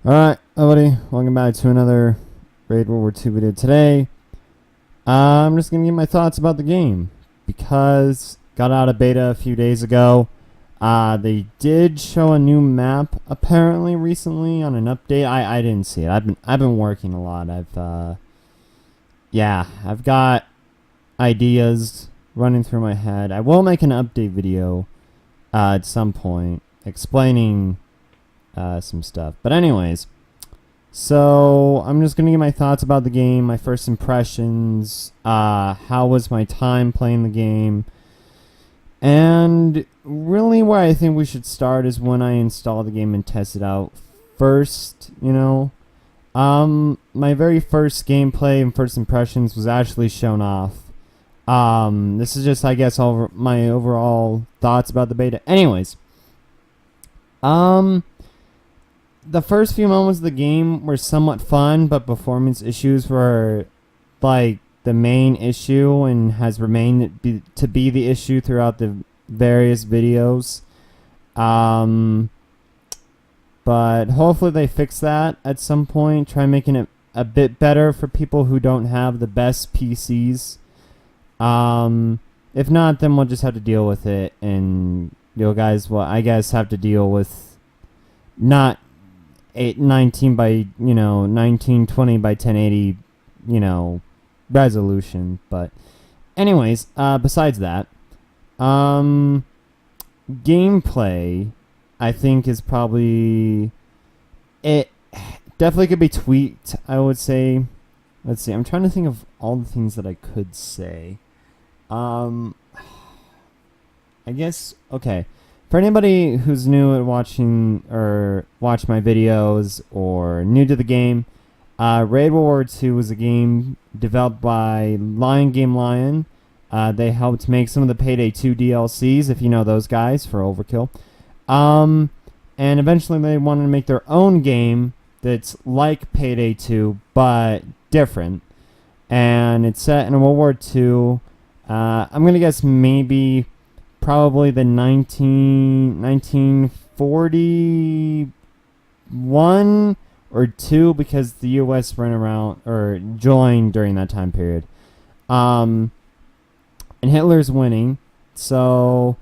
Alright, everybody, welcome back to another Raid World War II video. Today, I'm just going to give my thoughts about the game, because got out of beta a few days ago. They did show a new map, apparently, recently on an update. I didn't see it. I've been working a lot. I've got ideas running through my head. I will make an update video at some point explaining some stuff. But anyways, so I'm just going to give my thoughts about the game, my first impressions, how was my time playing the game, and really where I think we should start is when I install the game and test it out first, my very first gameplay and first impressions was actually shown off. This is just, I guess, all my overall thoughts about the beta. Anyways, the first few moments of the game were somewhat fun, but performance issues were like the main issue and has remained to be the issue throughout the various videos. But hopefully they fix that at some point. Try making it a bit better for people who don't have the best PCs. If not, then we'll just have to deal with it, and you guys will, I guess, have to deal with not 1920 by 1080, resolution. But anyways, besides that, gameplay, I think, is probably, it definitely could be tweaked, I would say. Let's see, I'm trying to think of all the things that I could say. I guess, okay, for anybody who's new at watching or watch my videos or new to the game, Raid World War II was a game developed by theMDLune. They helped make some of the Payday 2 DLCs, if you know those guys, for Overkill. And eventually they wanted to make their own game that's like Payday 2, but different. And it's set in World War II. I'm going to guess probably the 1941 or 2, because the U.S. ran around or joined during that time period. And Hitler's winning, so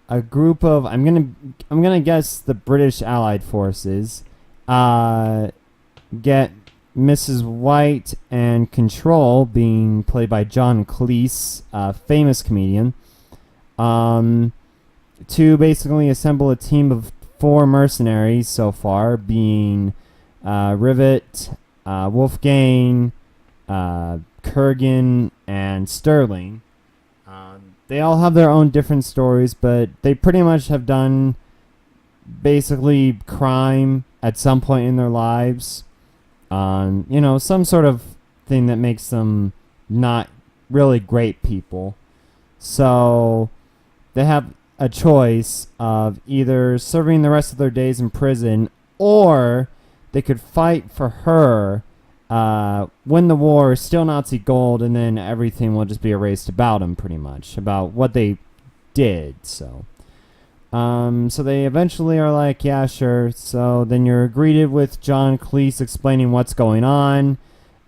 a group of, I'm gonna guess the British Allied forces get Mrs. White and Control, being played by John Cleese, a famous comedian, to basically assemble a team of 4 mercenaries so far, being Rivet, Wolfgang, Kurgan, and Sterling. They all have their own different stories, but they pretty much have done basically crime at some point in their lives. Some sort of thing that makes them not really great people. So they have a choice of either serving the rest of their days in prison, or they could fight for her, win the war, steal Nazi gold, and then everything will just be erased about them, pretty much, about what they did. So they eventually are like, yeah, sure. So then you're greeted with John Cleese explaining what's going on,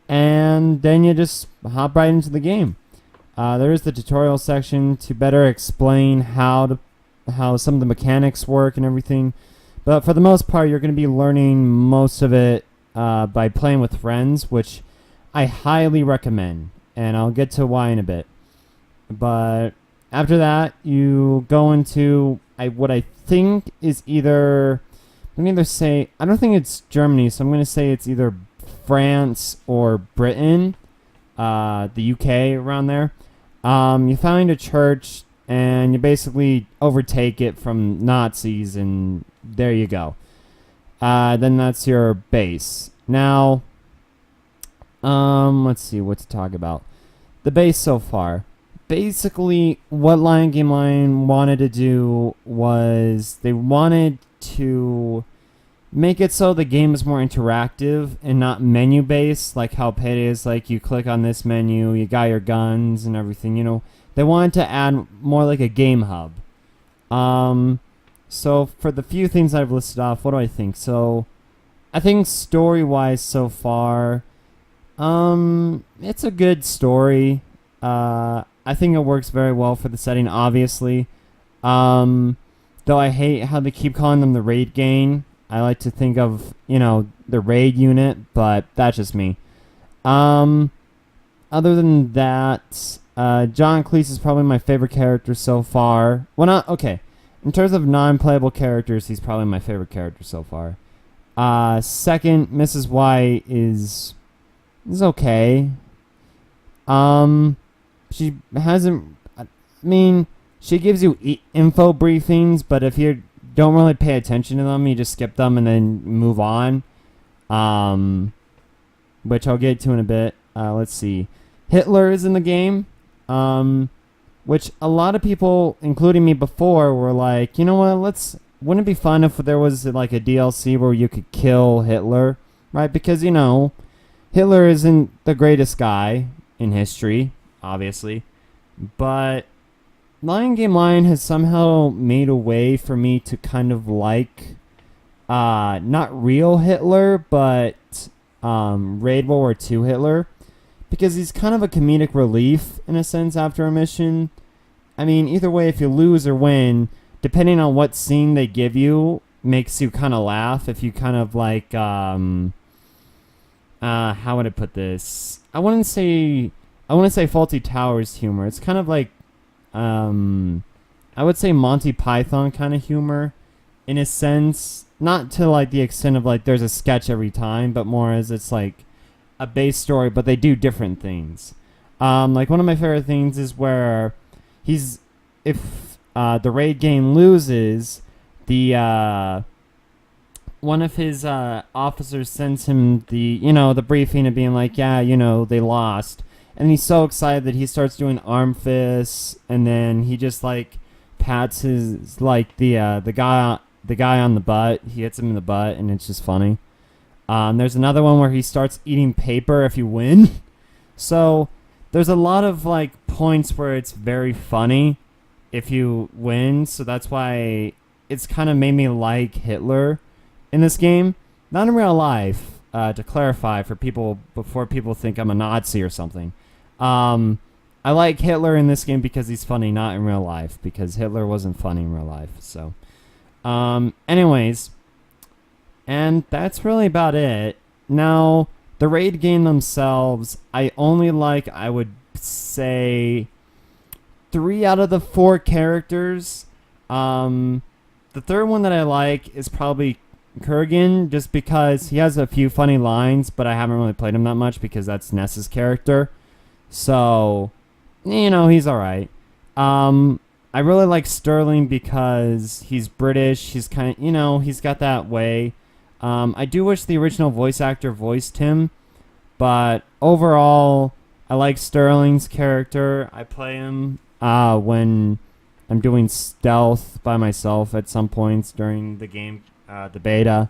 and then you just hop right into the game. There is the tutorial section to better explain how some of the mechanics work and everything. But for the most part, you're going to be learning most of it by playing with friends, which I highly recommend, and I'll get to why in a bit. But after that, you go into what I think is either, I'm going to either say, I don't think it's Germany, so I'm going to say it's either France or Britain, the UK, around there. You find a church, and you basically overtake it from Nazis, and there you go. Then that's your base. Now, let's see what to talk about. The base so far. Basically, what theMDLune wanted to do was they wanted to make it so the game is more interactive and not menu-based, like how Payday is, like you click on this menu, you got your guns and everything, They wanted to add more like a game hub. So for the few things I've listed off, what do I think? So I think story-wise so far, it's a good story. I think it works very well for the setting, obviously. Though I hate how they keep calling them the raid gang. I like to think of, the raid unit, but that's just me. Other than that, John Cleese is probably my favorite character so far. Well, not okay. In terms of non-playable characters, he's probably my favorite character so far. Second, Mrs. White is okay. She hasn't. I mean, she gives you info briefings, but if you don't really pay attention to them, you just skip them and then move on. Which I'll get to in a bit. Let's see. Hitler is in the game, which a lot of people, including me before, were like, you know what, wouldn't it be fun if there was like a DLC where you could kill Hitler, right? Because, Hitler isn't the greatest guy in history, obviously, but Lion Game Lion has somehow made a way for me to kind of like, not real Hitler, but Raid World War II Hitler, because he's kind of a comedic relief in a sense after a mission. I mean, either way, if you lose or win, depending on what scene they give you, makes you kind of laugh. If you kind of like, how would I put this? I wouldn't say Faulty Towers humor. It's kind of like, I would say Monty Python kind of humor, in a sense. Not to like the extent of like there's a sketch every time, but more as it's like a base story, but they do different things. Like one of my favorite things is where if the raid game loses, the one of his officers sends him the briefing of being like, yeah, they lost, and he's so excited that he starts doing arm fists, and then he just like pats his like the guy on the butt. He hits him in the butt, and it's just funny. There's another one where he starts eating paper if you win. So there's a lot of like points where it's very funny if you win. So that's why it's kind of made me like Hitler in this game. Not in real life, to clarify for people before people think I'm a Nazi or something. I like Hitler in this game because he's funny, not in real life, because Hitler wasn't funny in real life. So anyways, and that's really about it. Now, the raid game themselves, I only like, I would say, 3 out of the 4 characters. The third one that I like is probably Kurgan, just because he has a few funny lines, but I haven't really played him that much because that's Ness's character. So, he's alright. I really like Sterling because he's British. He's kind of, he's got that way. I do wish the original voice actor voiced him, but overall, I like Sterling's character. I play him when I'm doing stealth by myself at some points during the game, the beta.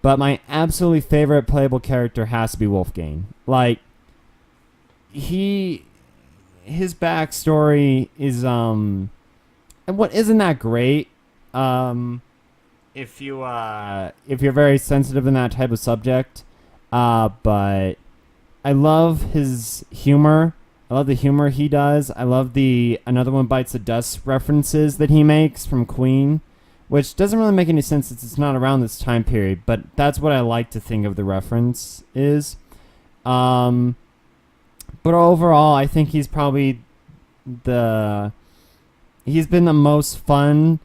But my absolutely favorite playable character has to be Wolfgang. Like, his backstory is what isn't that great. If you're very sensitive in that type of subject, but I love his humor. I love the humor he does. I love the Another One Bites the Dust references that he makes from Queen, which doesn't really make any sense since it's not around this time period, but that's what I like to think of the reference is. But overall, I think he's probably he's been the most fun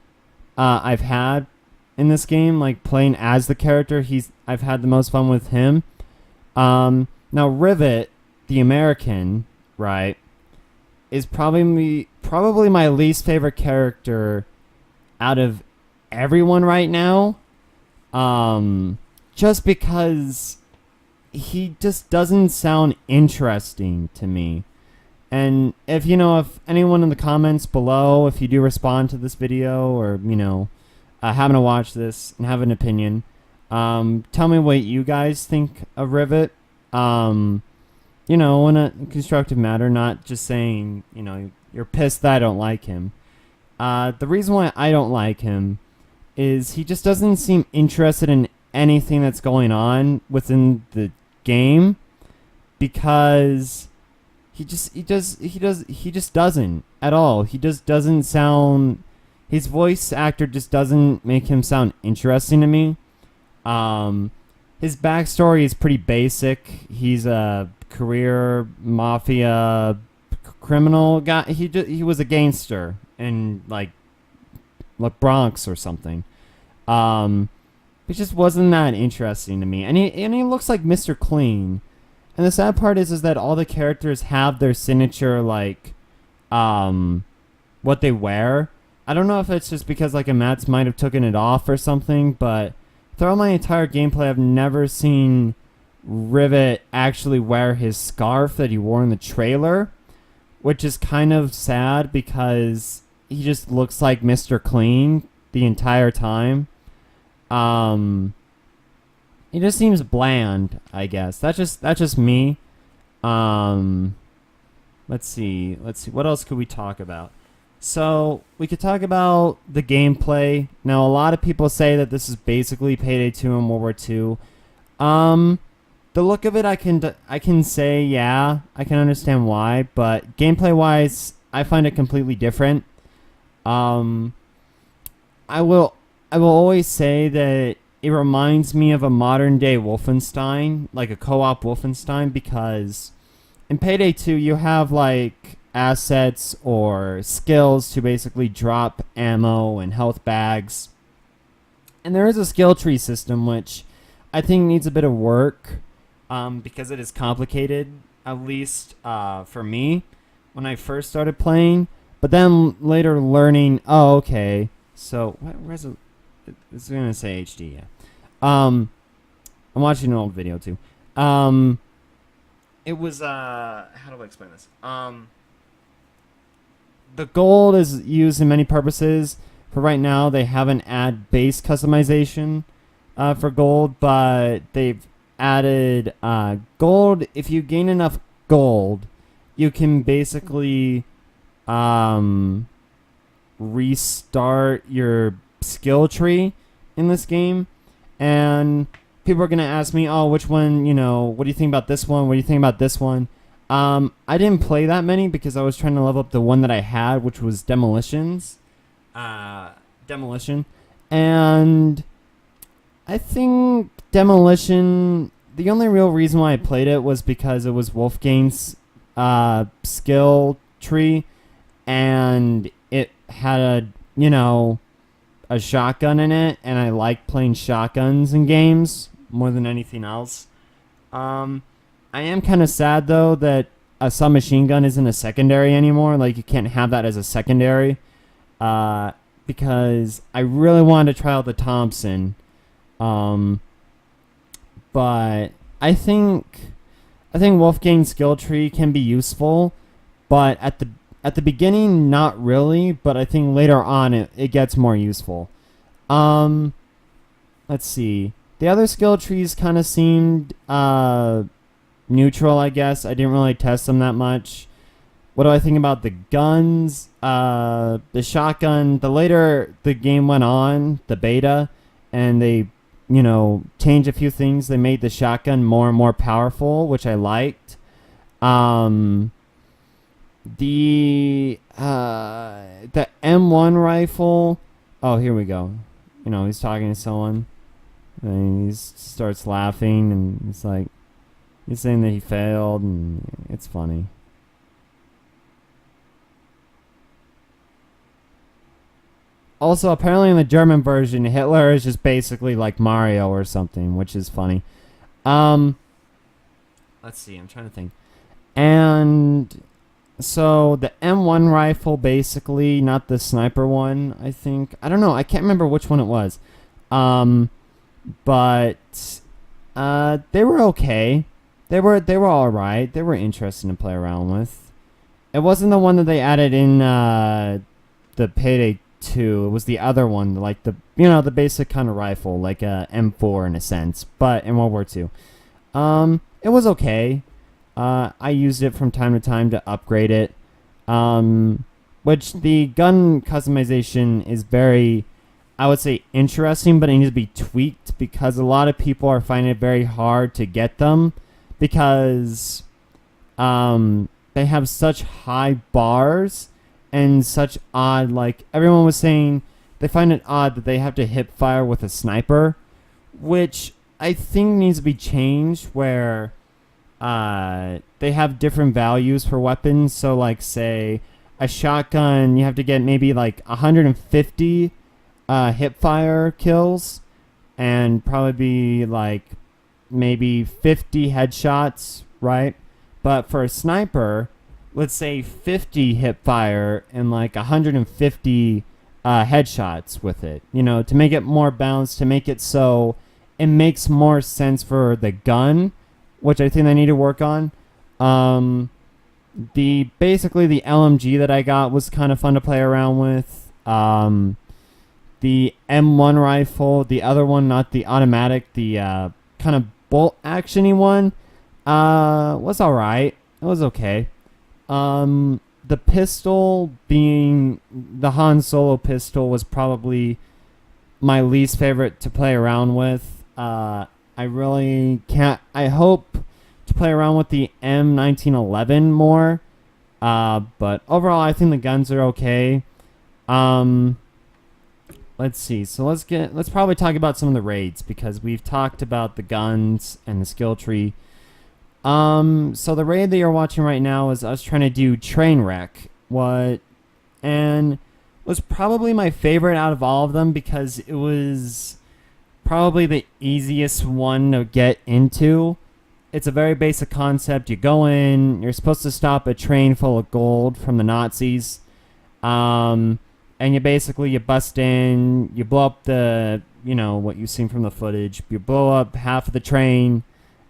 I've had in this game, like playing as the character. I've had the most fun with him. Now Rivet, the American, right, is probably my least favorite character out of everyone right now. Just because he just doesn't sound interesting to me. And if anyone in the comments below, if you do respond to this video or, happen to watch this and have an opinion, tell me what you guys think of Rivet. In a constructive matter, not just saying, you're pissed that I don't like him. The reason why I don't like him is he just doesn't seem interested in anything that's going on within the game because he just doesn't at all. He just doesn't sound. His voice actor just doesn't make him sound interesting to me. His backstory is pretty basic. He's a career mafia criminal guy. He was a gangster in like Bronx or something. It just wasn't that interesting to me. And he looks like Mr. Clean. And the sad part is that all the characters have their signature like what they wear. I don't know if it's just because like a Mats might have taken it off or something, but throughout my entire gameplay I've never seen Rivet actually wear his scarf that he wore in the trailer, which is kind of sad because he just looks like Mr. Clean the entire time. He just seems bland, I guess. That's just me. Let's see. What else could we talk about? So we could talk about the gameplay. Now, a lot of people say that this is basically Payday 2 and World War II. The look of it, I can say, yeah, I can understand why, but gameplay-wise, I find it completely different. I will always say that it reminds me of a modern-day Wolfenstein, like a co-op Wolfenstein, because in Payday 2, you have, like, assets or skills to basically drop ammo and health bags. And there is a skill tree system, which I think needs a bit of work because it is complicated, at least for me, when I first started playing. But then later learning, oh, okay, so where's it? It's going to say HD, yeah. I'm watching an old video, too. It was, how do I explain this? The gold is used in many purposes. For right now, they haven't added base customization for gold, but they've added gold. If you gain enough gold, you can basically restart your skill tree in this game. And people are going to ask me, oh, which one, what do you think about this one? What do you think about this one? I didn't play that many because I was trying to level up the one that I had, which was Demolition. And I think Demolition, the only real reason why I played it was because it was Wolfgang's skill tree, and it had a shotgun in it, and I like playing shotguns in games more than anything else. I am kind of sad, though, that a submachine gun isn't a secondary anymore. Like, you can't have that as a secondary. Because I really wanted to try out the Thompson. But I think Wolfgang's skill tree can be useful. But at the beginning, not really. But I think later on, it gets more useful. Let's see. The other skill trees kind of seemed neutral, I guess. I didn't really test them that much. What do I think about the guns? The shotgun. The later the game went on, the beta, and they, changed a few things. They made the shotgun more and more powerful, which I liked. The M1 rifle. Oh, here we go. He's talking to someone, and he starts laughing, and it's like, he's saying that he failed, and it's funny. Also, apparently in the German version, Hitler is just basically like Mario or something, which is funny. Let's see, I'm trying to think. And so the M1 rifle, basically, not the sniper one, I think. I don't know, I can't remember which one it was. But they were okay. They were all right. They were interesting to play around with. It wasn't the one that they added in the Payday 2. It was the other one, like the basic kind of rifle, like a M4 in a sense, but in World War II. It was okay. I used it from time to time to upgrade it. Which the gun customization is very I would say interesting, but it needs to be tweaked because a lot of people are finding it very hard to get them because they have such high bars and such odd, like everyone was saying, they find it odd that they have to hip fire with a sniper, which I think needs to be changed where they have different values for weapons. So like say a shotgun, you have to get maybe like 150 hip fire kills and probably be like maybe 50 headshots, right? But for a sniper, let's say 50 hip fire and like 150 headshots with it, you know, to make it more balanced, to make it so it makes more sense for the gun, which I think I need to work on. Basically the LMG that I got was kind of fun to play around with. The M1 rifle, the other one, not the automatic, the kind of bolt actiony one, was alright. It was okay. The pistol, being the Han Solo pistol, was probably my least favorite to play around with. I really can't. I hope to play around with the M1911 more. But overall, I think the guns are okay. Let's see. So let's probably talk about some of the raids because we've talked about the guns and the skill tree. So the raid that you're watching right now is us trying to do Trainwreck. And was probably my favorite out of all of them because it was probably the easiest one to get into. It's a very basic concept. You go in, you're supposed to stop a train full of gold from the Nazis. And you bust in, you blow up what you've seen from the footage. You blow up half of the train,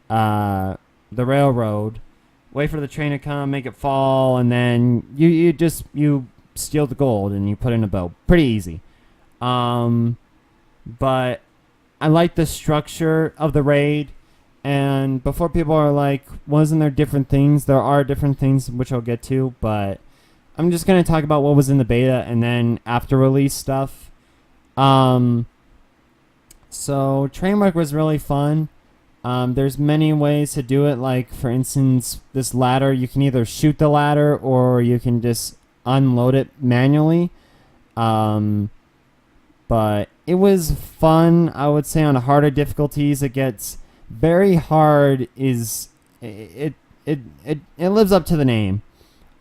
the railroad, wait for the train to come, make it fall, and then you steal the gold and you put it in a boat. Pretty easy. But I like the structure of the raid. And before people are like, wasn't there different things? There are different things, which I'll get to, but I'm just going to talk about what was in the beta and then after release stuff. So Trainwreck was really fun. There's many ways to do it. Like, for instance, this ladder, you can either shoot the ladder or you can just unload it manually. But it was fun. I would say on harder difficulties, it gets very hard. It lives up to the name.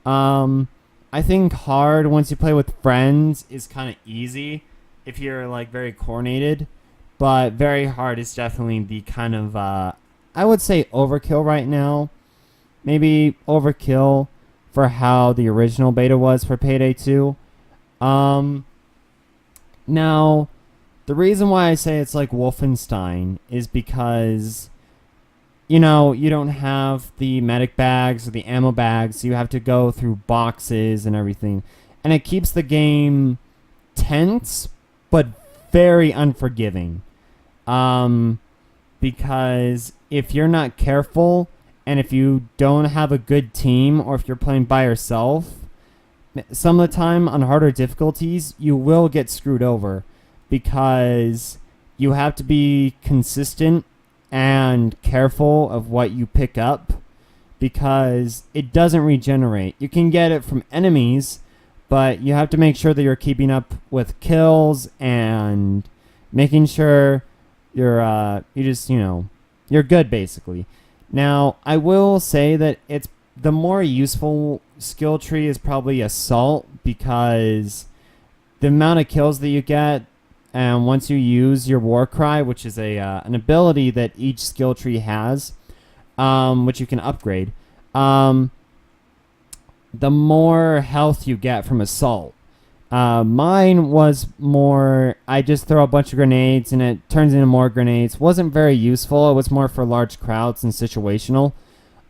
I think hard, once you play with friends, is kind of easy if you're like very coordinated. But very hard is definitely the kind of, I would say overkill right now. Maybe overkill for how the original beta was for Payday 2. Now, the reason why I say it's like Wolfenstein is because, you don't have the medic bags or the ammo bags. You have to go through boxes and everything. And it keeps the game tense, but very unforgiving. Because if you're not careful and if you don't have a good team or if you're playing by yourself, some of the time on harder difficulties, you will get screwed over because you have to be consistent and careful of what you pick up because it doesn't regenerate. You can get it from enemies, but you have to make sure that you're keeping up with kills and making sure you're good basically. Now, I will say that it's the more useful skill tree is probably assault because the amount of kills that you get, and once you use your war cry, which is an ability that each skill tree has, which you can upgrade, the more health you get from assault. Mine was more, I just throw a bunch of grenades and it turns into more grenades. Wasn't very useful. It was more for large crowds and situational.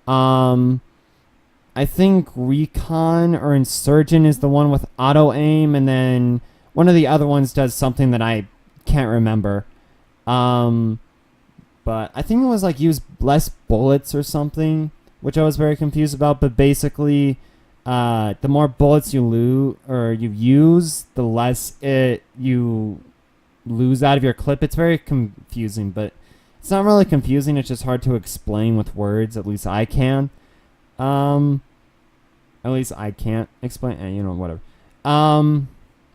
I think Recon or Insurgent is the one with auto aim, and then one of the other ones does something that I can't remember. But I think it was like use less bullets or something, which I was very confused about. But basically, the more bullets you use, the less you lose out of your clip. It's very confusing, but it's not really confusing. It's just hard to explain with words. At least I can. At least I can't explain. Whatever.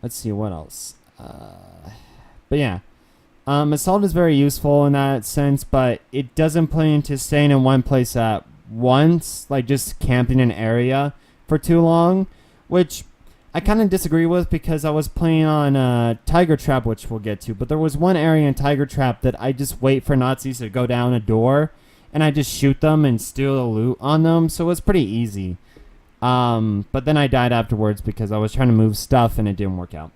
Let's see what else. But yeah, assault is very useful in that sense, but it doesn't play into staying in one place at once, like just camping an area for too long, which I kind of disagree with because I was playing on Tiger Trap, which we'll get to, but there was one area in Tiger Trap that I just wait for Nazis to go down a door, and I just shoot them and steal the loot on them, so it was pretty easy. But then I died afterwards because I was trying to move stuff and it didn't work out.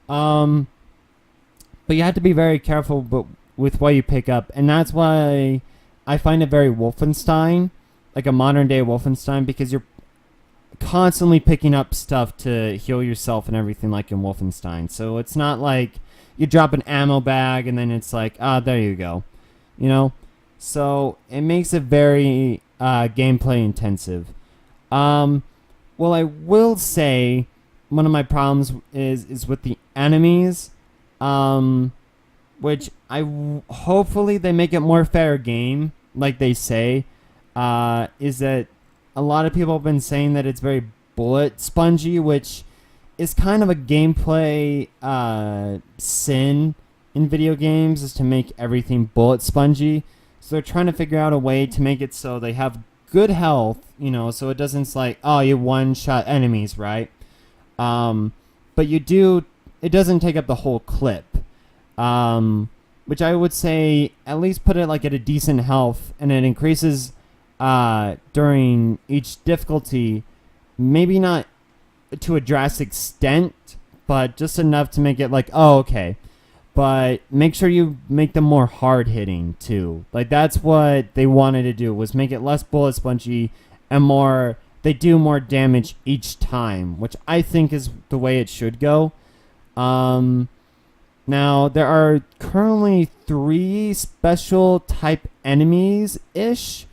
But you have to be very careful with what you pick up, and that's why I find it very Wolfenstein, like a modern day Wolfenstein, because you're constantly picking up stuff to heal yourself and everything like in Wolfenstein. So it's not like you drop an ammo bag and then it's like, there you go. So it makes it very gameplay intensive. Well, I will say one of my problems is with the enemies, which hopefully they make it more fair game, like they say, is that a lot of people have been saying that it's very bullet spongy, which is kind of a gameplay sin in video games, is to make everything bullet spongy. So they're trying to figure out a way to make it so they have good health, so it doesn't like, you one-shot enemies, right? But it doesn't take up the whole clip, which I would say at least put it like at a decent health, and it increases during each difficulty, maybe not to a drastic extent, but just enough to make it like, okay. But make sure you make them more hard-hitting, too. Like, that's what they wanted to do, was make it less bullet spongy and they do more damage each time, which I think is the way it should go. Now, there are currently 3 special type enemies-ish.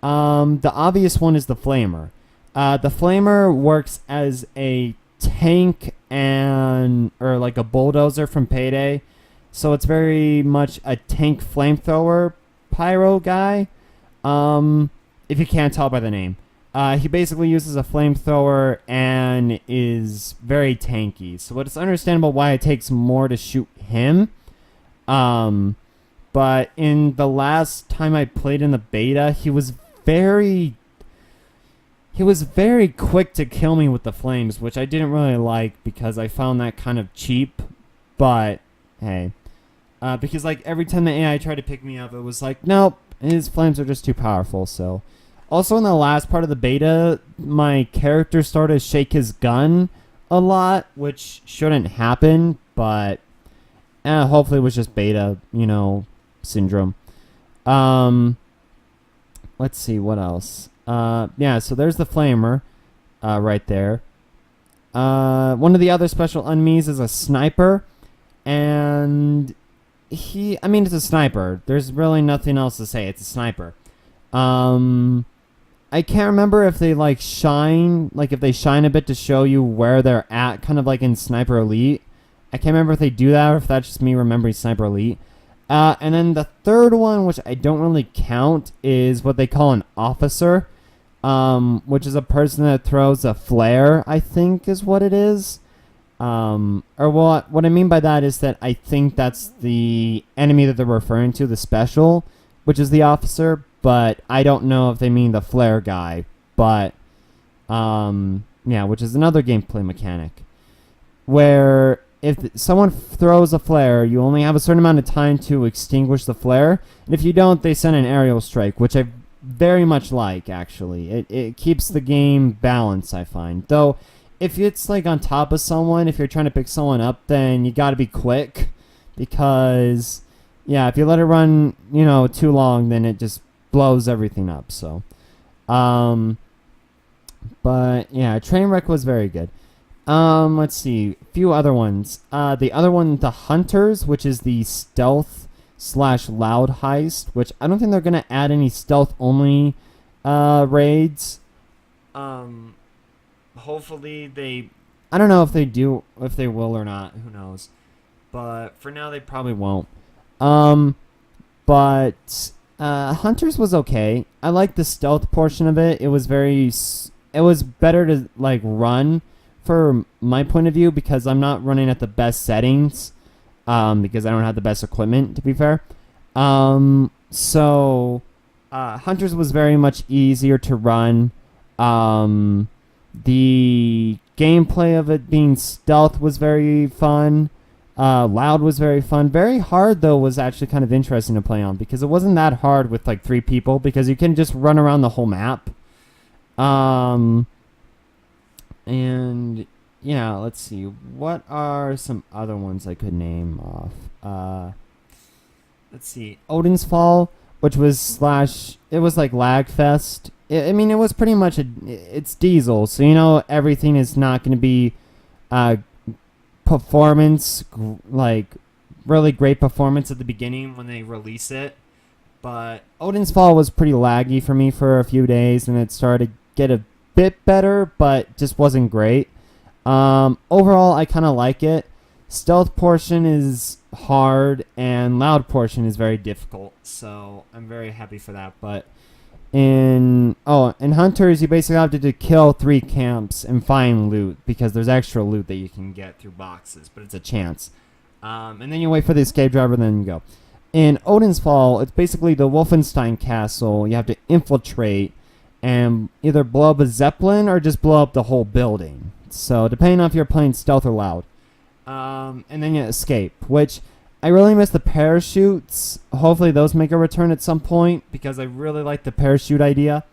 The obvious one is the Flamer. The Flamer works as a tank or like a bulldozer from Payday. So it's very much a tank flamethrower pyro guy, if you can't tell by the name. He basically uses a flamethrower and is very tanky. So it's understandable why it takes more to shoot him. But in the last time I played in the beta, he was very quick to kill me with the flames, which I didn't really like because I found that kind of cheap. But hey, because like every time the AI tried to pick me up, it was like, nope, his flames are just too powerful. So also in the last part of the beta, my character started to shake his gun a lot, which shouldn't happen, but hopefully it was just beta, syndrome. Let's see what else. Yeah, so there's the Flamer right there. One of the other special enemies is a sniper, and it's a sniper. There's really nothing else to say. It's a sniper. I can't remember if they if they shine a bit to show you where they're at, kind of like in Sniper Elite. I can't remember if they do that or if that's just me remembering Sniper Elite. And then the third one, which I don't really count, is what they call an officer, which is a person that throws a flare, I think is what it is. Or what I mean by that is that I think that's the enemy that they're referring to, the special, which is the officer, but I don't know if they mean the flare guy. But, yeah, which is another gameplay mechanic, where if someone throws a flare, you only have a certain amount of time to extinguish the flare, and if you don't, they send an aerial strike, which I very much like, actually. It keeps the game balanced, I find. Though, if it's like on top of someone, if you're trying to pick someone up, then you gotta be quick, because, yeah, if you let it run, too long, then it just blows everything up, so. But, yeah, Trainwreck was very good. Let's see, a few other ones. The other one, the Hunters, which is the stealth / loud heist, which I don't think they're gonna add any stealth only raids. Hopefully I don't know if they do, if they will or not, who knows. but for now they probably won't. Um, but Hunters was okay. I liked the stealth portion of it. It was it was better to like run for my point of view because I'm not running at the best settings. Because I don't have the best equipment, to be fair. So Hunters was very much easier to run. The gameplay of it being stealth was very fun. Loud was very fun. Very hard, though, was actually kind of interesting to play on because it wasn't that hard with like 3 people because you can just run around the whole map. And yeah, let's see. What are some other ones I could name off? Let's see. Odin's Fall, which was it was like Lagfest. I mean, it was pretty much it's Diesel, so you know everything is not going to be performance, like really great performance at the beginning when they release it. But Odin's Fall was pretty laggy for me for a few days, and it started to get a bit better, but just wasn't great. Overall, I kind of like it. Stealth portion is hard, and loud portion is very difficult, so I'm very happy for that. But in Hunters, you basically have to kill 3 camps and find loot, because there's extra loot that you can get through boxes, but it's a chance. And then you wait for the escape driver, then you go. In Odin's Fall, it's basically the Wolfenstein castle. You have to infiltrate and either blow up a Zeppelin or just blow up the whole building. So depending on if you're playing stealth or loud. And then you escape, which I really miss the parachutes. Hopefully those make a return at some point because I really like the parachute idea.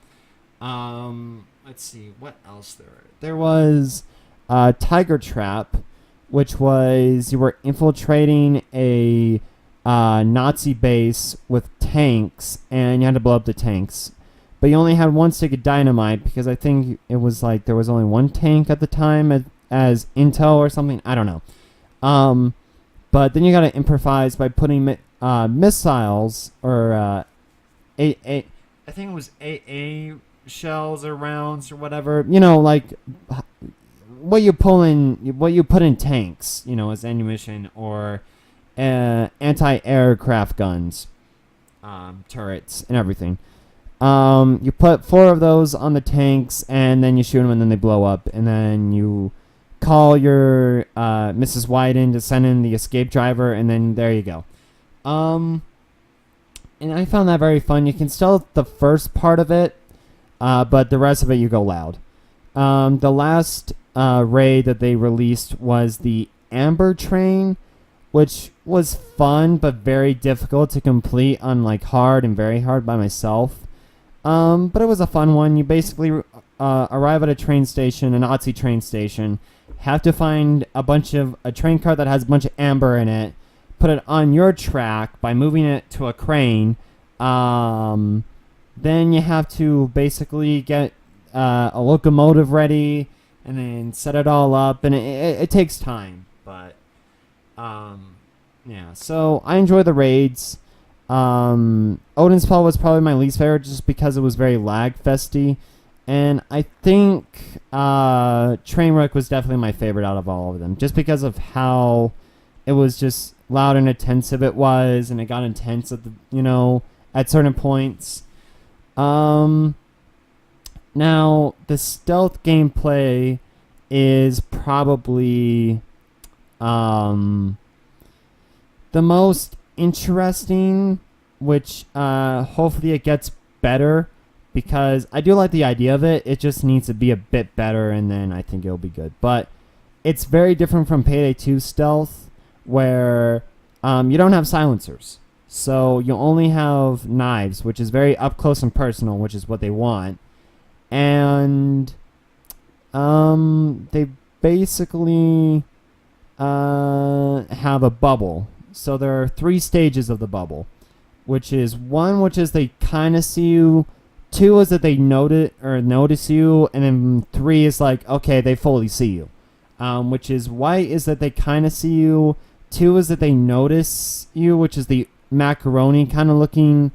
Let's see, what else there was Tiger Trap, which was you were infiltrating a Nazi base with tanks, and you had to blow up the tanks. But you only had 1 stick of dynamite because I think it was like there was only 1 tank at the time as intel or something. I don't know. But then you got to improvise by putting missiles or I think it was AA shells or rounds or whatever. You know, like what you put in tanks. You know, as ammunition or anti-aircraft guns, turrets and everything. You put 4 of those on the tanks, and then you shoot them, and then they blow up. And then you call your Mrs. Wyden to send in the escape driver, and then there you go. And I found that very fun. You can stealth the first part of it, but the rest of it you go loud. The last raid that they released was the Amber Train, which was fun but very difficult to complete on like hard and very hard by myself. But it was a fun one. You basically arrive at a train station, a Nazi train station, have to find a train car that has a bunch of amber in it, put it on your track by moving it to a crane. Then you have to basically get a locomotive ready and then set it all up, and it takes time. But yeah, so I enjoy the raids. Odin's Fall was probably my least favorite just because it was very lag-festy. And I think Trainwreck was definitely my favorite out of all of them, just because of how it was just loud and intensive it was, and it got intense at at certain points. Now the stealth gameplay is probably the most interesting, which hopefully it gets better. Because I do like the idea of it. It just needs to be a bit better, and then I think it'll be good. But it's very different from Payday 2 stealth, where you don't have silencers. So you only have knives, which is very up close and personal, which is what they want. And they basically have a bubble. So there are 3 stages of the bubble, which is 1, which is they kind of see you. 2 is that they notice you, and then 3 is like, okay, they fully see you. Which is white is that they kind of see you. 2 is that they notice you, which is the macaroni kind of looking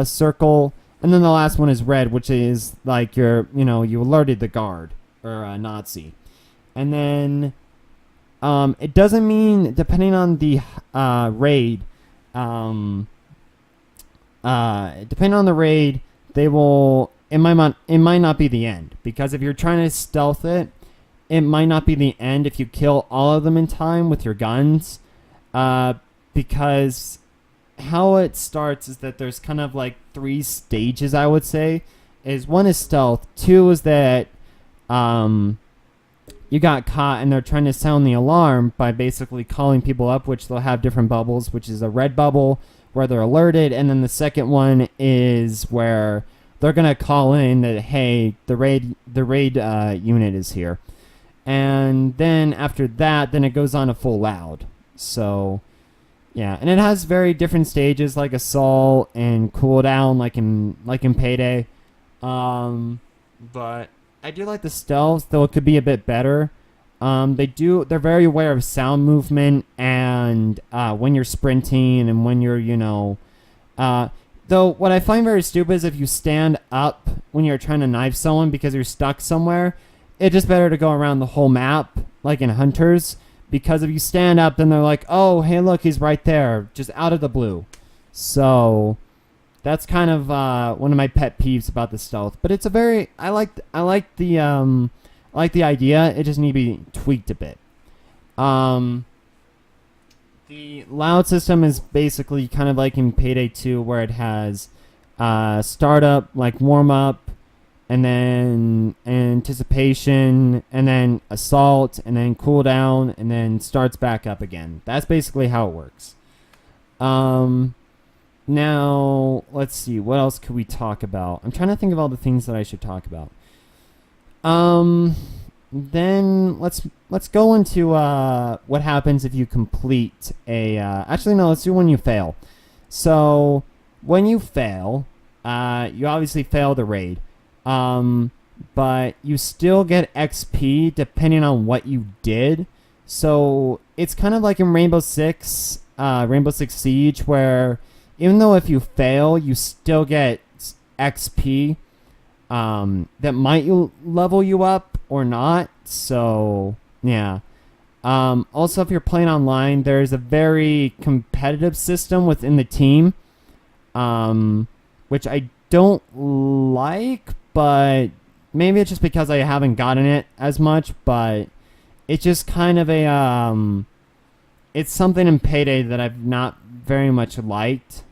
circle. And then the last one is red, which is like you alerted the guard or a Nazi. And then It doesn't mean, depending on the raid, depending on the raid, they will. It might not be the end, because if you're trying to stealth it, it might not be the end if you kill all of them in time with your guns. Because how it starts is that there's kind of like 3 stages, I would say. Is 1 is stealth, 2 is that you got caught and they're trying to sound the alarm by basically calling people up, which they'll have different bubbles, which is a red bubble where they're alerted, and then the second one is where they're gonna call in that, hey, the raid unit is here. And then after that, then it goes on to full loud. So yeah, and it has very different stages like assault and cooldown, like in Payday. But I do like the stealth, though it could be a bit better. They're very aware of sound movement and when you're sprinting and when you're, though what I find very stupid is if you stand up when you're trying to knife someone because you're stuck somewhere, it's just better to go around the whole map, like in Hunters, because if you stand up, then they're like, oh, hey, look, he's right there, just out of the blue. So that's kind of one of my pet peeves about the stealth. But it's I like the idea. It just needs to be tweaked a bit. The loud system is basically kind of like in Payday 2, where it has startup, like warm up, and then anticipation, and then assault, and then cooldown, and then starts back up again. That's basically how it works. Now, let's see. What else could we talk about? I'm trying to think of all the things that I should talk about. Then let's go into what happens if you complete a. Actually, no. Let's do when you fail. So when you fail, you obviously fail the raid, but you still get XP depending on what you did. So it's kind of like in Rainbow Six Siege, where even though if you fail, you still get XP that might level you up or not. So, yeah. Also, if you're playing online, there's a very competitive system within the team, which I don't like, but maybe it's just because I haven't gotten it as much, but it's just kind of a, it's something in Payday that I've not very much liked.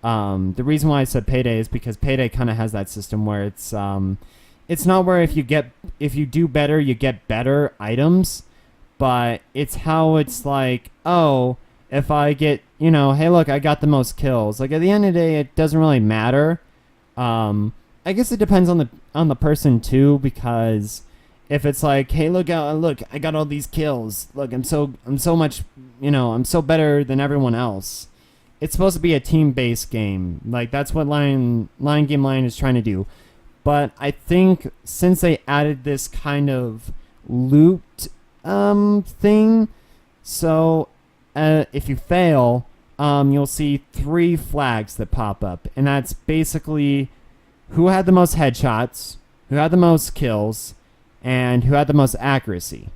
The reason why I said Payday is because Payday kind of has that system where it's not where if you do better, you get better items, but it's how it's like, oh, if I get, hey, look, I got the most kills. Like at the end of the day, it doesn't really matter. I guess it depends on the person too, because if it's like, hey, look, I got all these kills. Look, I'm so much, I'm so better than everyone else. It's supposed to be a team-based game. Like, that's what Lion Game Lion is trying to do. But I think since they added this kind of loot thing, so if you fail, you'll see 3 flags that pop up. And that's basically who had the most headshots, who had the most kills, and who had the most accuracy.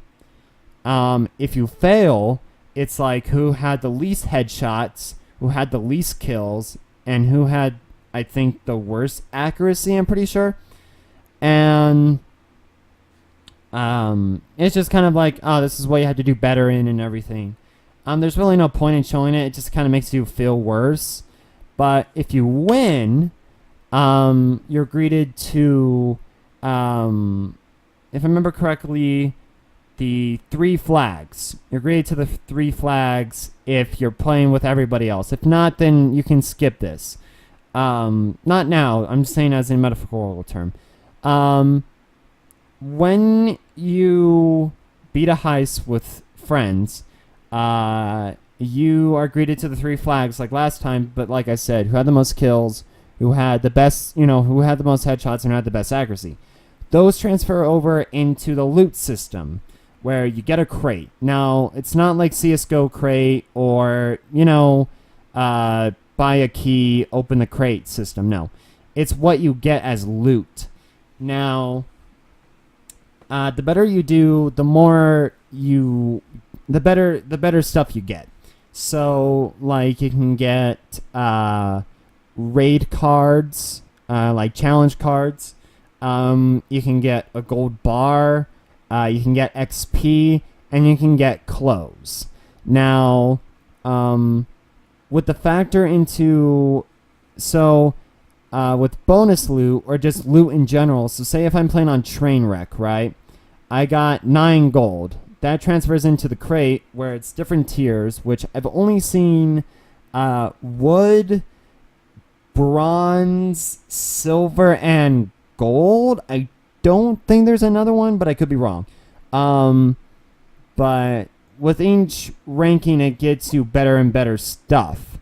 If you fail, it's like who had the least headshots, who had the least kills, and who had, I think, the worst accuracy, I'm pretty sure. And it's just kind of like, oh, this is what you had to do better in and everything. There's really no point in showing it. It just kind of makes you feel worse. But if you win, you're greeted to, if I remember correctly, the 3 flags. You're greeted to the 3 flags if you're playing with everybody else. If not, then you can skip this. Not now. I'm just saying as a metaphorical term. When you beat a heist with friends, you are greeted to the 3 flags like last time, but like I said, who had the most kills, who had the best, who had the most headshots and who had the best accuracy. Those transfer over into the loot system, where you get a crate. Now, it's not like CSGO crate or, buy a key, open the crate system. No. It's what you get as loot. Now, the better you do, the better stuff you get. So like you can get raid cards, like challenge cards. You can get a gold bar. You can get XP, and you can get clothes. Now, with the factor into with bonus loot or just loot in general. So say if I'm playing on Trainwreck, right? I got 9 gold. That transfers into the crate where it's different tiers, which I've only seen wood, bronze, silver, and gold. I don't think there's another one, but I could be wrong. But with each ranking, it gets you better and better stuff.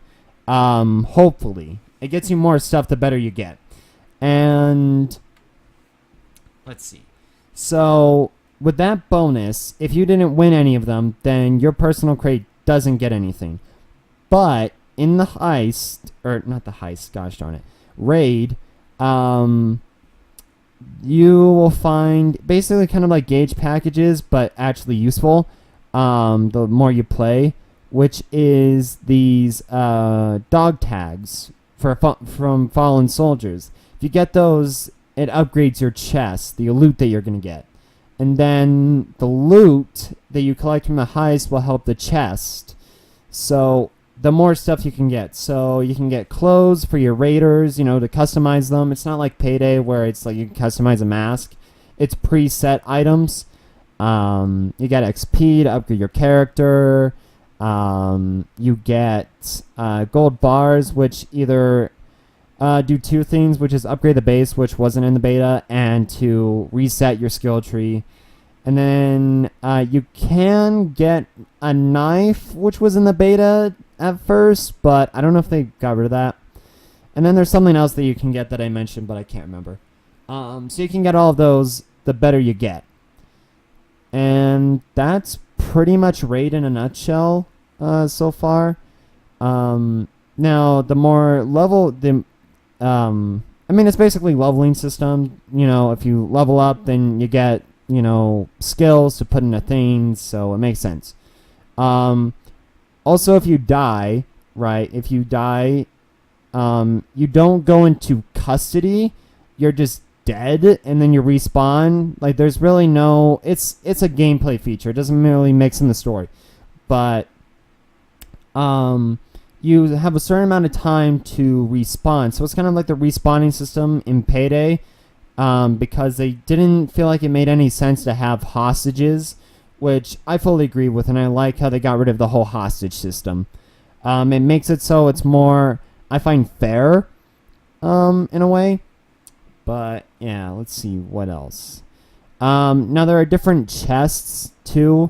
Hopefully. It gets you more stuff the better you get. And let's see. So with that bonus, if you didn't win any of them, then your personal crate doesn't get anything. But in the heist, or not the heist, gosh darn it, raid, you will find basically kind of like gauge packages, but actually useful the more you play, which is these dog tags from fallen soldiers. If you get those, it upgrades your chest, the loot that you're going to get. And then the loot that you collect from the heist will help the chest. So the more stuff you can get. So you can get clothes for your raiders, to customize them. It's not like Payday where it's like you can customize a mask. It's preset items. You get XP to upgrade your character. You get gold bars, which either do 2 things, which is upgrade the base, which wasn't in the beta, and to reset your skill tree. And then you can get a knife, which was in the beta at first, but I don't know if they got rid of that. And then there's something else that you can get that I mentioned, but I can't remember. So you can get all of those, the better you get. And that's pretty much Raid in a nutshell so far. Now, the more level... it's basically leveling system. If you level up, then you get, skills to put into things, so it makes sense. Also, if you die, right, you don't go into custody. You're just dead, and then you respawn. Like, there's really no... It's a gameplay feature. It doesn't really mix in the story. But, you have a certain amount of time to respawn. So it's kind of like the respawning system in Payday, because they didn't feel like it made any sense to have hostages, which I fully agree with, and I like how they got rid of the whole hostage system. It makes it so it's more, I find, fair in a way. But yeah, let's see what else. Now there are different chests too.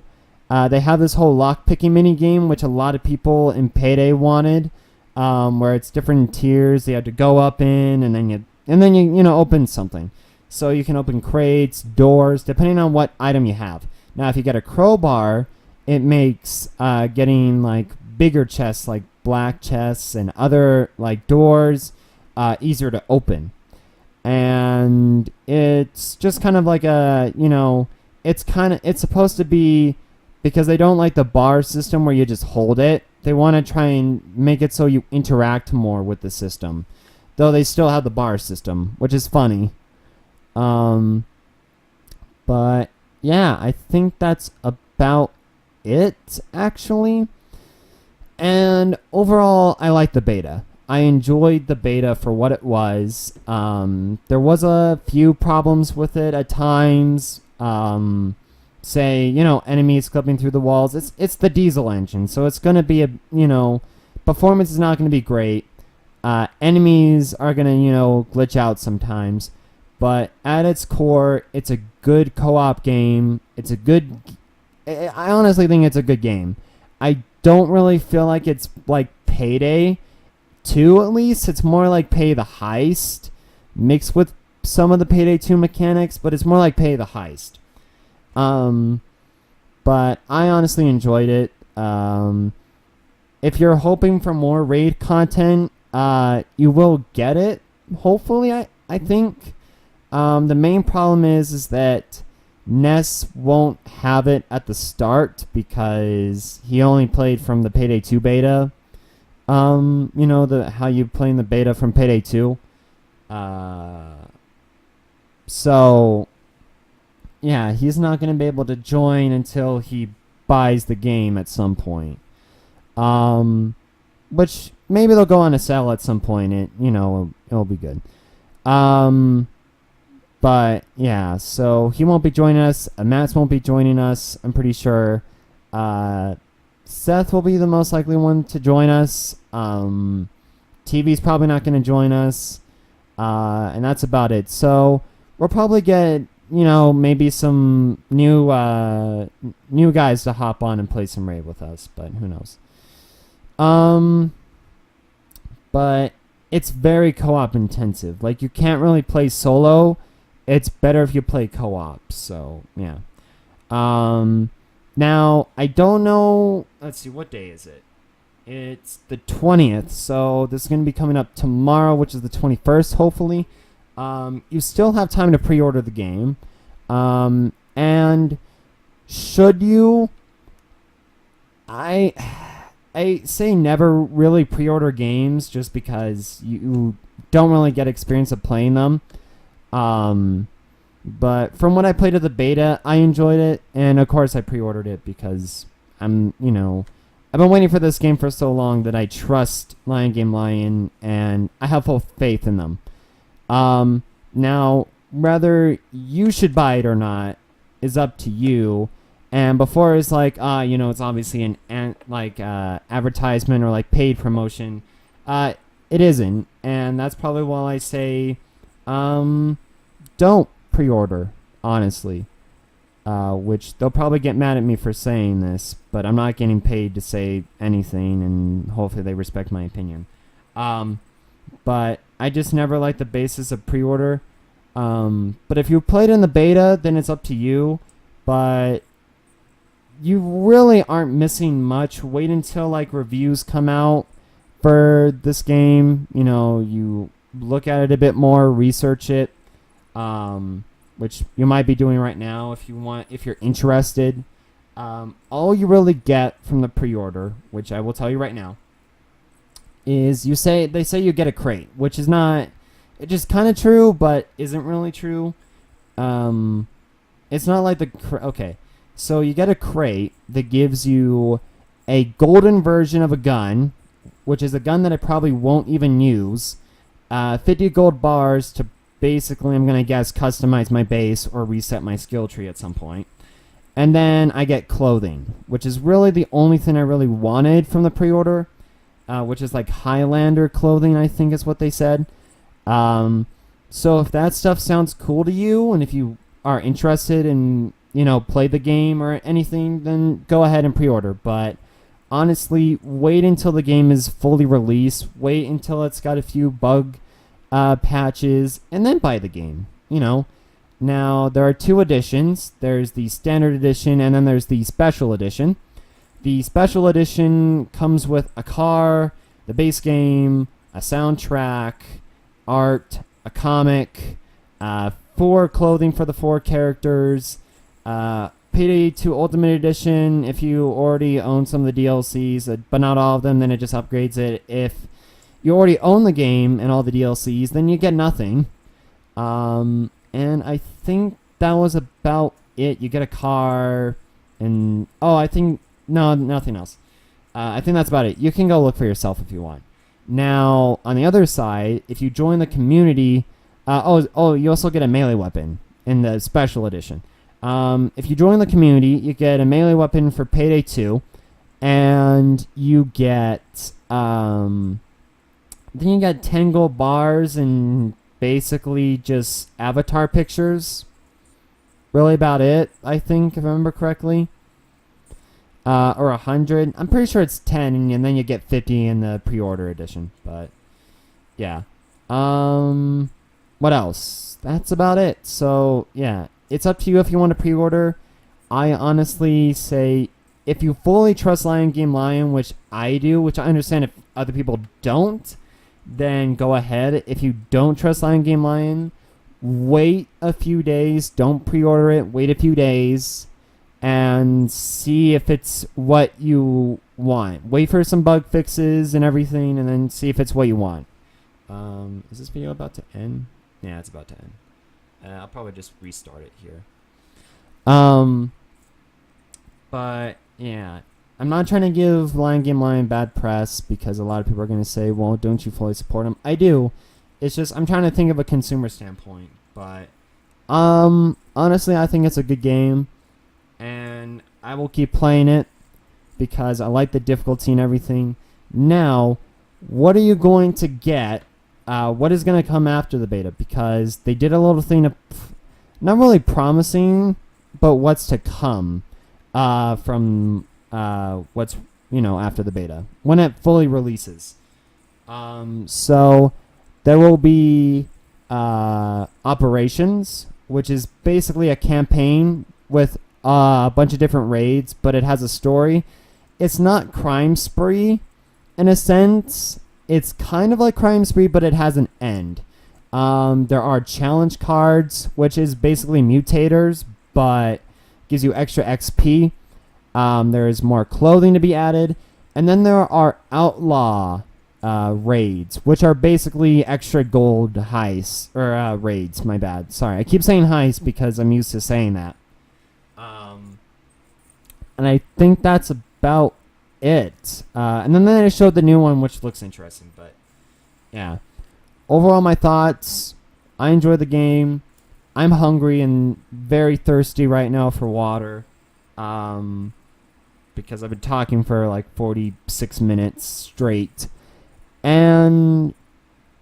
They have this whole lockpicking mini game, which a lot of people in Payday wanted, where it's different tiers. You have to go up in, and then you open something. So you can open crates, doors, depending on what item you have. Now, if you get a crowbar, it makes getting like bigger chests, like black chests and other like doors, easier to open. And it's just kind of like it's supposed to be. Because they don't like the bar system where you just hold it. They want to try and make it so you interact more with the system. Though they still have the bar system, which is funny. But yeah, I think that's about it, actually. And overall, I like the beta. I enjoyed the beta for what it was. There was a few problems with it at times. Say, enemies clipping through the walls. It's the diesel engine, so it's going to be performance is not going to be great. Enemies are going to, glitch out sometimes. But at its core, it's a good co-op game. I honestly think it's a good game. I don't really feel like it's like Payday 2, at least. It's more like Pay the Heist, mixed with some of the Payday 2 mechanics, but it's more like Pay the Heist. But I honestly enjoyed it. If you're hoping for more raid content, you will get it. Hopefully, I think. The main problem is that Ness won't have it at the start because he only played from the Payday 2 beta. The how you play in the beta from Payday 2. So yeah, he's not going to be able to join until he buys the game at some point. Which maybe they'll go on a sale at some point. It'll be good. But yeah, so he won't be joining us. Max won't be joining us, I'm pretty sure. Seth will be the most likely one to join us. TV's probably not going to join us. And that's about it. So we'll probably get, maybe some new guys to hop on and play some raid with us, but who knows. But it's very co-op intensive. Like, you can't really play solo. It's better if you play co-op. So yeah. Now I don't know. Let's see, what day is it? It's the 20th. So this is going to be coming up tomorrow, which is the 21st. Hopefully, you still have time to pre-order the game. And should you? I say never really pre-order games just because you don't really get experience of playing them. But from what I played of the beta, I enjoyed it, and of course I pre-ordered it because I've been waiting for this game for so long that I trust theMDLune, and I have full faith in them. Now, whether you should buy it or not is up to you. And before it's like, it's obviously an advertisement or like paid promotion. It isn't, and that's probably why I say, don't pre-order, honestly. Which they'll probably get mad at me for saying this, but I'm not getting paid to say anything, and hopefully they respect my opinion. But I just never liked the basis of pre-order. But if you played in the beta, then it's up to you. But you really aren't missing much. Wait until like reviews come out for this game. You look at it a bit more, research it, which you might be doing right now if you're interested. All you really get from the pre-order, which I will tell you right now, is they say you get a crate, which is not, it's just kind of true, but isn't really true. It's not like okay. So you get a crate that gives you a golden version of a gun, which is a gun that I probably won't even use. 50 gold bars to basically, I'm going to guess, customize my base or reset my skill tree at some point. And then I get clothing, which is really the only thing I really wanted from the pre-order, which is like Highlander clothing, I think is what they said. So if that stuff sounds cool to you, and if you are interested in, play the game or anything, then go ahead and pre-order. But honestly, wait until the game is fully released. Wait until it's got a few bug patches, and then buy the game. Now there are two editions. There's the standard edition, and then there's the special edition. The special edition comes with a car, the base game, a soundtrack, art, a comic, 4 clothing for the 4 characters, Payday 2 Ultimate Edition if you already own some of the DLCs, but not all of them, then it just upgrades it. If you already own the game and all the DLCs, then you get nothing. And I think that was about it. You get a car, and nothing else. I think that's about it. You can go look for yourself if you want. Now, on the other side, if you join the community, you also get a melee weapon in the special edition. If you join the community, you get a melee weapon for Payday 2, and you get, then you get 10 gold bars and basically just avatar pictures. Really about it, I think, if I remember correctly. Or 100. I'm pretty sure it's 10, and then you get 50 in the pre-order edition. But yeah. What else? That's about it. So yeah, it's up to you if you want to pre-order. I honestly say, if you fully trust theMDLune, which I do, which I understand if other people don't, then go ahead. If you don't trust theMDLune, wait a few days. Don't pre-order it. Wait a few days and see if it's what you want. Wait for some bug fixes and everything, and then see if it's what you want. Is this video about to end? Yeah, it's about to end. I'll probably just restart it here. But yeah, I'm not trying to give theMDLune bad press because a lot of people are going to say, well, don't you fully support them? I do. It's just I'm trying to think of a consumer standpoint. But honestly, I think it's a good game, and I will keep playing it because I like the difficulty and everything. Now, what are you going to get? What is going to come after the beta? Because they did a little thing of not really promising, but what's to come from what's after the beta when it fully releases. So there will be operations, which is basically a campaign with a bunch of different raids, but it has a story. It's not Crime Spree in a sense. It's kind of like Crime Spree, but it has an end. There are challenge cards, which is basically mutators, but gives you extra XP. There's more clothing to be added. And then there are outlaw raids, which are basically extra gold heists, or raids, my bad. Sorry, I keep saying heist because I'm used to saying that. And I think that's about it. And then they showed the new one, which looks interesting, but yeah. Overall, my thoughts, I enjoy the game. I'm hungry and very thirsty right now for water. Because I've been talking for like 46 minutes straight. And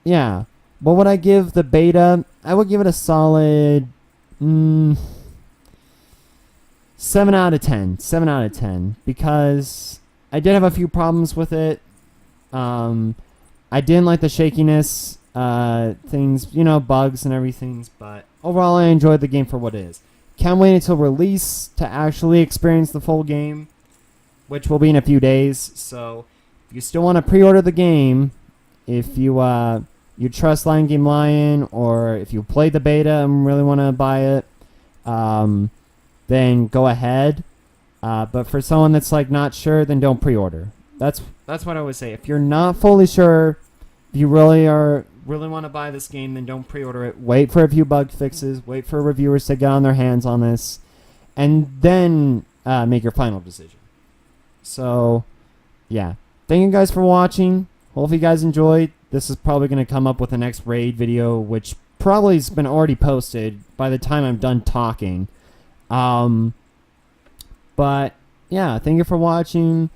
yeah, what would I give the beta? I would give it a solid 7 out of 10. 7 out of 10. Because I did have a few problems with it. I didn't like the shakiness things, bugs and everything. But overall, I enjoyed the game for what it is. Can't wait until release to actually experience the full game, which will be in a few days. So if you still want to pre-order the game, if you trust theMDLune, or if you played the beta and really want to buy it, then go ahead. But for someone that's like not sure, then don't pre-order. That's what I would say. If you're not fully sure, if you really want to buy this game, then don't pre-order it. Wait for a few bug fixes. Wait for reviewers to get on their hands on this, and then make your final decision. So, yeah. Thank you guys for watching. Hope you guys enjoyed. This is probably going to come up with the next raid video, which probably has been already posted by the time I'm done talking. But, yeah, thank you for watching.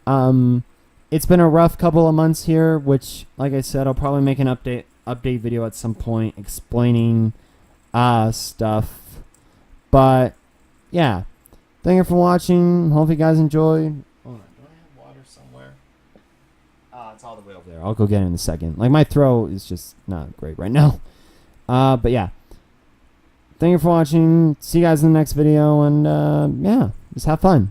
It's been a rough couple of months here, which, like I said, I'll probably make an update video at some point explaining stuff. But, yeah. Thank you for watching. Hope you guys enjoyed. Hold on, do I have water somewhere? It's all the way over there. I'll go get it in a second. Like, my throat is just not great right now. But yeah. Thank you for watching. See you guys in the next video, and yeah, just have fun.